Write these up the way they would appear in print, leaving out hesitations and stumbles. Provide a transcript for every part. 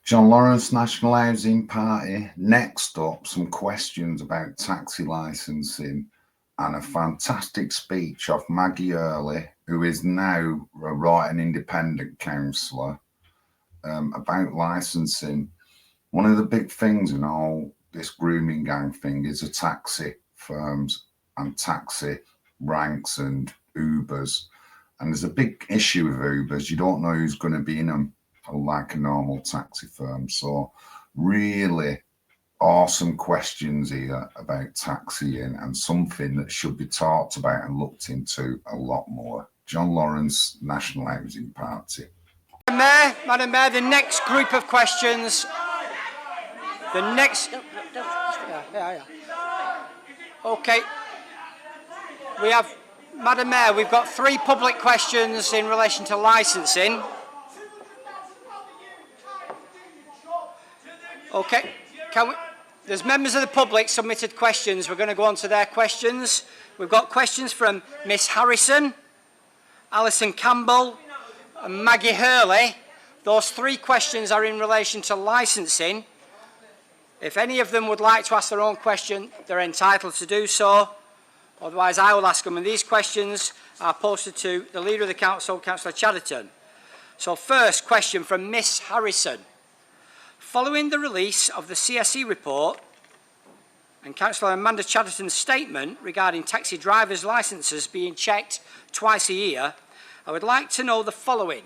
John Lawrence, National Housing Party. Next up, some questions about taxi licensing and a fantastic speech of Maggie Earley, who is now a right and independent councillor, about licensing. One of the big things in all this grooming gang thing is the taxi firms and taxi ranks and Ubers. And there's a big issue with Ubers. You don't know who's going to be in them, like a normal taxi firm. So really awesome questions here about taxiing and something that should be talked about and looked into a lot more. John Lawrence, National Housing Party. Madam Mayor, the next group of questions. The next. Okay. We have, Madam Mayor, we've got 3 public questions in relation to licensing. Okay. There's members of the public submitted questions. We're going to go on to their questions. We've got questions from Miss Harrison, Alison Campbell, and Maggie Hurley. Those 3 questions are in relation to licensing. If any of them would like to ask their own question, they're entitled to do so. Otherwise, I will ask them. And these questions are posted to the Leader of the Council, Councillor Chatterton. So first question from Miss Harrison. Following the release of the CSE report and Councillor Amanda Chatterton's statement regarding taxi drivers' licences being checked twice a year, I would like to know the following.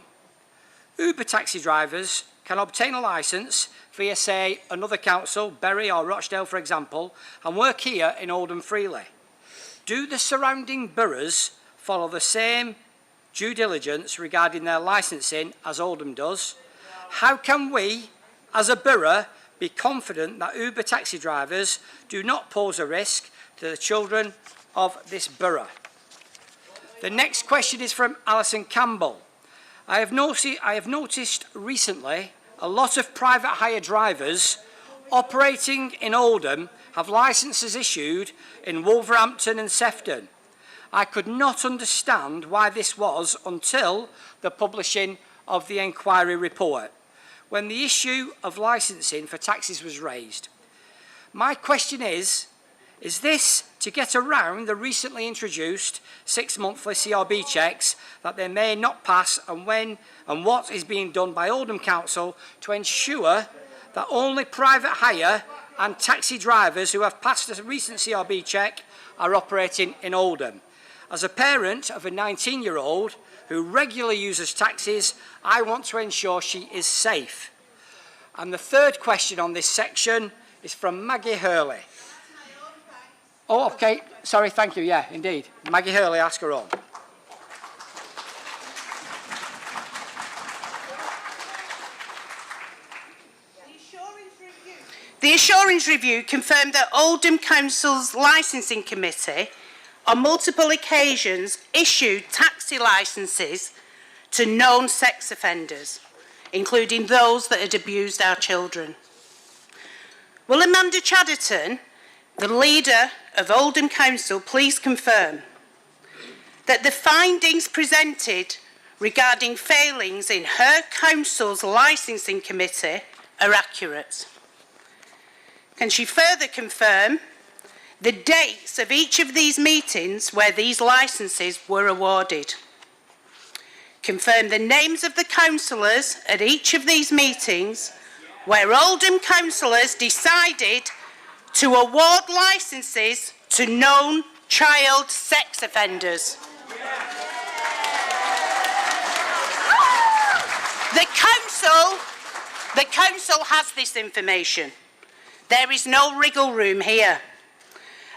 Uber taxi drivers can obtain a licence via, say, another council, Bury or Rochdale, for example, and work here in Oldham freely. Do the surrounding boroughs follow the same due diligence regarding their licensing as Oldham does? How can we, as a borough, be confident that Uber taxi drivers do not pose a risk to the children of this borough? The next question is from Alison Campbell. I have noticed recently a lot of private hire drivers operating in Oldham have licences issued in Wolverhampton and Sefton. I could not understand why this was until the publishing of the inquiry report, when the issue of licensing for taxis was raised. My question is this to get around the recently introduced 6-monthly CRB checks that they may not pass, and when and what is being done by Oldham Council to ensure that only private hire and taxi drivers who have passed a recent CRB check are operating in Oldham? As a parent of a 19-year-old who regularly uses taxis, I want to ensure she is safe. And the third question on this section is from Maggie Hurley. Oh, okay. Sorry, thank you. Yeah, indeed. Maggie Hurley, ask her on. The assurance review confirmed that Oldham Council's licensing committee on multiple occasions issued taxi licences to known sex offenders, including those that had abused our children. Will Amanda Chatterton, the leader of Oldham Council, please confirm that the findings presented regarding failings in her council's licensing committee are accurate? Can she further confirm the dates of each of these meetings where these licences were awarded? Confirm the names of the councillors at each of these meetings where Oldham councillors decided to award licences to known child sex offenders. The council has this information. There is no wriggle room here.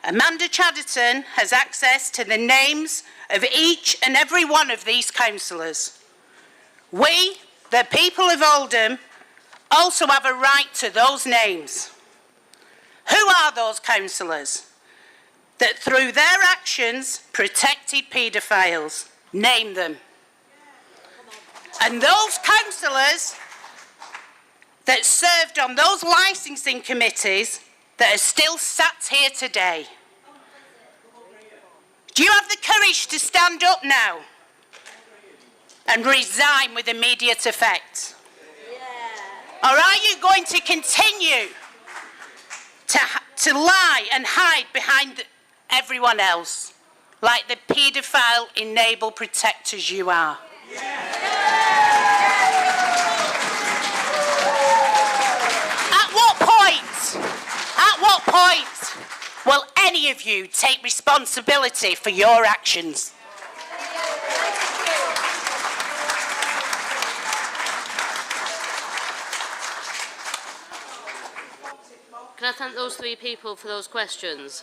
Amanda Chatterton has access to the names of each and every one of these councillors. We, the people of Oldham, also have a right to those names. Who are those councillors that through their actions protected paedophiles? Name them. And those councillors that served on those licensing committees that are still sat here today. Do you have the courage to stand up now and resign with immediate effect? Or are you going to continue to lie and hide behind everyone else, like the paedophile enable protectors you are? At what point will any of you take responsibility for your actions? Can I thank those three people for those questions?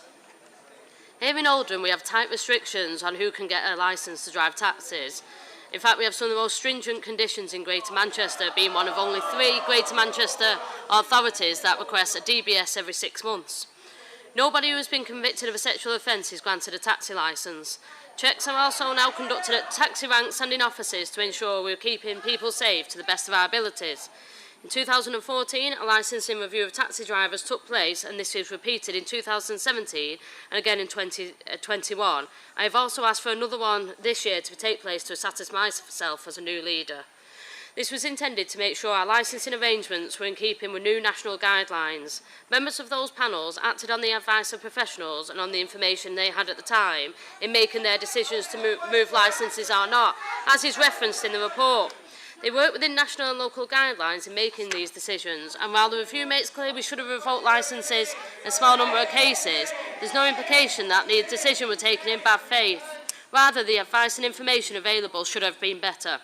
Here in Oldham, we have tight restrictions on who can get a licence to drive taxis. In fact, we have some of the most stringent conditions in Greater Manchester, being one of only 3 Greater Manchester authorities that request a DBS every 6 months. Nobody who has been convicted of a sexual offence is granted a taxi licence. Checks are also now conducted at taxi ranks and in offices to ensure we're keeping people safe to the best of our abilities. In 2014, a licensing review of taxi drivers took place, and this was repeated in 2017 and again in 2021. I have also asked for another one this year to take place to satisfy myself as a new leader. This was intended to make sure our licensing arrangements were in keeping with new national guidelines. Members of those panels acted on the advice of professionals and on the information they had at the time in making their decisions to move licences or not, as is referenced in the report. They work within national and local guidelines in making these decisions, and while the review makes clear we should have revoked licences in a small number of cases, there's no implication that the decision was taken in bad faith. Rather, the advice and information available should have been better.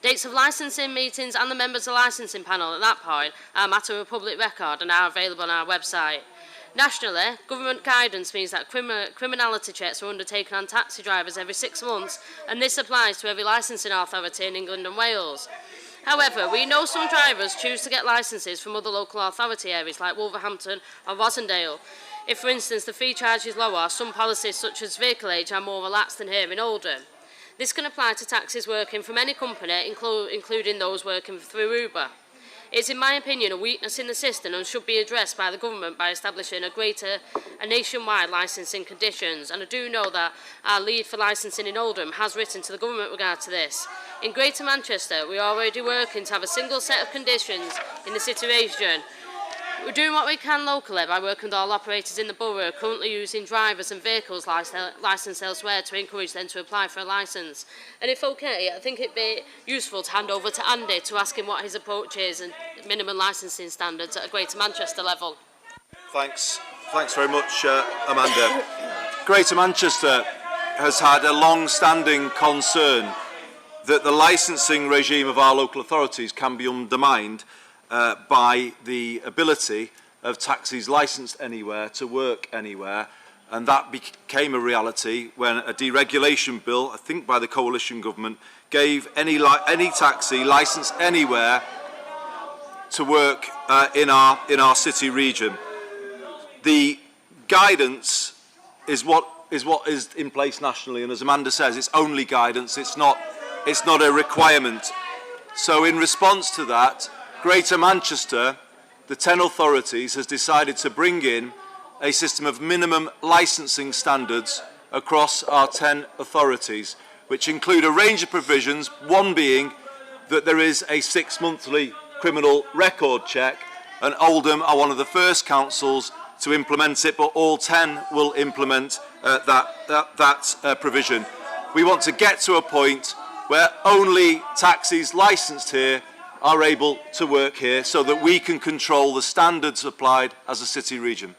Dates of licensing meetings and the members of the licensing panel at that point are a matter of public record and are available on our website. Nationally, government guidance means that criminality checks are undertaken on taxi drivers every 6 months, and this applies to every licensing authority in England and Wales. However, we know some drivers choose to get licences from other local authority areas like Wolverhampton or Rosendale. If, for instance, the fee charge is lower, some policies such as vehicle age are more relaxed than here in Oldham. This can apply to taxis working from any company, including those working through Uber. It's, in my opinion, a weakness in the system and should be addressed by the government by establishing a nationwide licensing conditions. And I do know that our lead for licensing in Oldham has written to the government with regard to this. In Greater Manchester, we are already working to have a single set of conditions in the city region. We're doing what we can locally by working with all operators in the borough currently using drivers and vehicles licensed elsewhere to encourage them to apply for a licence. And if okay, I think it'd be useful to hand over to Andy to ask him what his approach is and minimum licensing standards at a Greater Manchester level. Thanks very much, Amanda. Greater Manchester has had a long-standing concern that the licensing regime of our local authorities can be undermined by the ability of taxis licensed anywhere to work anywhere, and that became a reality when a deregulation bill, I think by the coalition government, gave any taxi licensed anywhere to work in our city region. The guidance is what is in place nationally, and as Amanda says, it's only guidance. It's not a requirement. So in response to that, Greater Manchester, the 10 authorities, has decided to bring in a system of minimum licensing standards across our 10 authorities, which include a range of provisions, one being that there is a 6-monthly criminal record check, and Oldham are one of the first councils to implement it, but all 10 will implement that provision. We want to get to a point where only taxis licensed here are able to work here so that we can control the standards applied as a city region.